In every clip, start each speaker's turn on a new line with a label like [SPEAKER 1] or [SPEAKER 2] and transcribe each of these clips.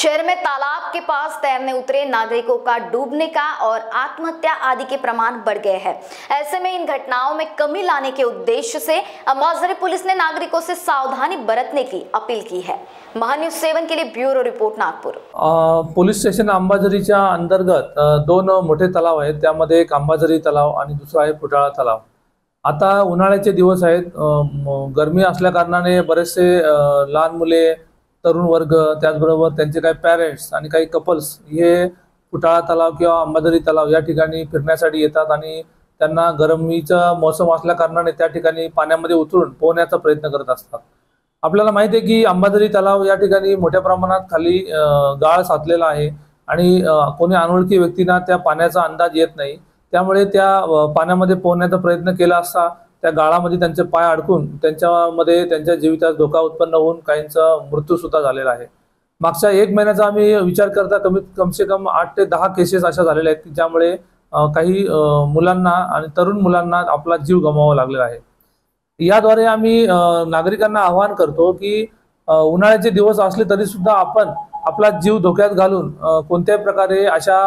[SPEAKER 1] शहर में तालाब के पास तैरने उतरे नागरिकों का डूबने का और आत्महत्या आदि के प्रमाण बढ़ गए हैं। ऐसे में इन घटनाओं में कमी लाने के उद्देश्य से अंबाझरी पुलिस ने नागरिकों से सावधानी बरतने की अपील की है। महान्यूज 7 के लिए bureau report Nagpur.
[SPEAKER 2] Police station अंबाझरीच्या अंतर्गत दोन मोठे तलाव आहेत, त्यामध्ये एक अंबाझरी तलाव आणि दुसरा आहे फुटाळा तलाव। आता उन्हाळ्याचे दिवस आहेत, गरमी असल्या कारणाने बरेचसे लहान मुले, तरुण वर्ग, त्याचबरोबर त्यांचे काही पेरेंट्स आणि काही कपल्स हे फुटाळा तलाव किंवा अंबाझरी तलाव या ठिकाणी फिरण्यासाठी येतात आणि त्यांना गरमीचा मौसम असल्या कारणाने त्या ठिकाणी पाण्यामध्ये उतरून पोहण्याचा प्रयत्न करत असतात। आपल्याला माहिती आहे की अंबाझरी तलाव या ठिकाणी मोठ्या प्रमाणात खाली गाळ साचलेला आहे आणि कोणी अनोळखी व्यक्तींना त्या पाण्याचा अंदाज येत नाही, त्यामुळे त्या पाण्यामध्ये पोहण्याचा प्रयत्न केला असता त्या गाळामध्ये त्यांचे पाय अडकून त्यांच्यामध्ये त्यांच्या जीवितास धोका उत्पन्न होऊन काहींचा मृत्यू सुद्धा झालेला आहे। मागच्या 1 महिन्याचा आम्ही विचार करता कमसे कम 8 ते 10 केसेस अशा झालेल्या आहेत की ज्यामुळे काही मुलांना आणि तरुण मुलांना आपला जीव गमवावा लागलेला आहे। याद्वारे आम्ही नागरिकांना आवाहन करतो की उन्हाळ्याचे दिवस असले तरी सुद्धा आपण आपला जीव धोक्यात घालून कोणत्याही प्रकारे अशा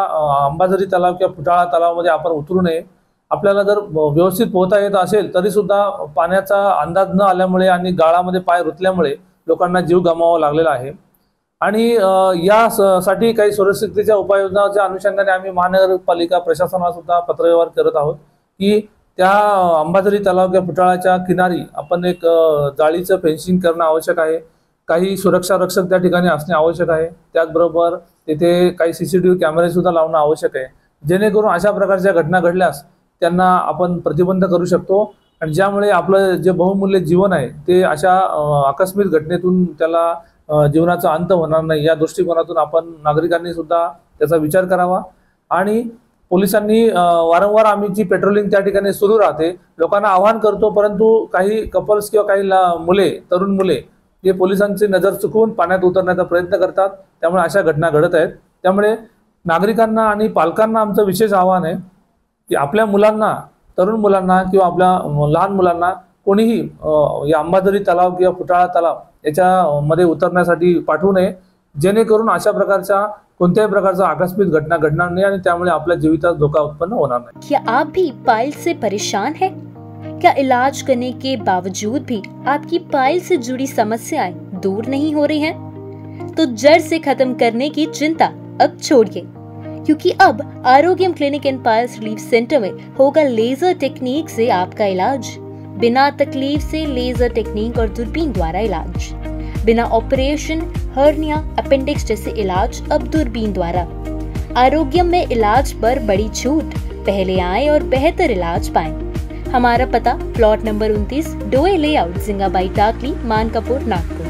[SPEAKER 2] अंबाझरी तलाव किंवा फुटाळा तलावामध्ये आपण उतरू नये। आपल्याला जर व्यवस्थित पोहता येत असेल तरी सुद्धा पाण्याचा अंदाज न आल्यामुळे आणि गाळामध्ये पाय रुतल्यामुळे लोकांना जीव गमवावा लागलेला आहे आणि यासाठी काही सुरक्षिततेच्या उपाययोजनांच्या अनुषंगाने आम्ही महानगरपालिका प्रशासनाला सुद्धा पत्रव्यवहार करत आहोत की त्या अंबाझरी तलाव किंवा फुटाळ्याच्या किनारी आपण एक जाळीचं फेन्सिंग करणं आवश्यक आहे, काही सुरक्षा रक्षक त्या ठिकाणी असणे आवश्यक आहे, त्याचबरोबर तिथे काही सीसीटीव्ही कॅमेरे सुद्धा लावणं आवश्यक आहे, जेणेकरून अशा प्रकारच्या घटना घडल्यास त्यांना आपण प्रतिबंध करू शकतो आणि ज्यामुळे आपलं जे बहुमूल्य जीवन आहे ते अशा आकस्मिक घटनेतून त्याला जीवनाचा अंत होणार नाही या दृष्टिकोनातून आपण नागरिकांनी सुद्धा त्याचा विचार करावा। आणि पोलिसांनी वारंवार आमची पेट्रोलिंग त्या ठिकाणी सुरू राहते, लोकांना आवाहन करतो, परंतु काही कपल्स किंवा काही मुले, तरुण मुले जे पोलिसांची नजर चुकवून पाण्यात उतरण्याचा प्रयत्न करतात, त्यामुळे अशा घटना घडत आहेत। त्यामुळे नागरिकांना आणि पालकांना आमचं विशेष आवाहन आहे की आपल्या मुलांना, तरुण मुलांना किंवा आपल्या लहान मुलांना कोणीही या अंबाझरी तलाव किंवा फुटाळा तलाव याच्यामध्ये उतरण्यासाठी पाठवू नये, जेणेकरून अशा प्रकारच्या कोणत्याही प्रकारचा आकस्मिक घटना घडणार नाही आणि त्यामुळे आपल्या जीवितास धोका उत्पन्न होणार नाही।
[SPEAKER 3] क्या आप भी पाइल से परेशान हैं? क्या इलाज करने के बावजूद भी आपकी पाइल से जुड़ी समस्याएं दूर नहीं हो रही हैं? तो जड़ से खत्म करने की चिंता अब छोड़िए, क्योंकि अब Arogyam clinic and piles relief centre में होगा लेजर टेक्निक से आपका इलाज। बिना तकलीफ से लेजर टेक्निक और दूरबीन द्वारा इलाज, बिना ऑपरेशन, हर्निया, अपेंडिक्स जैसे इलाज अब दूरबीन द्वारा। आरोग्यम में इलाज पर बड़ी छूट, पहले आए और बेहतर इलाज पाएं। हमारा पता प्लॉट नंबर 29 डोए लेआउट, जिंगाबाई टाकली, मानकापुर, नागपुर।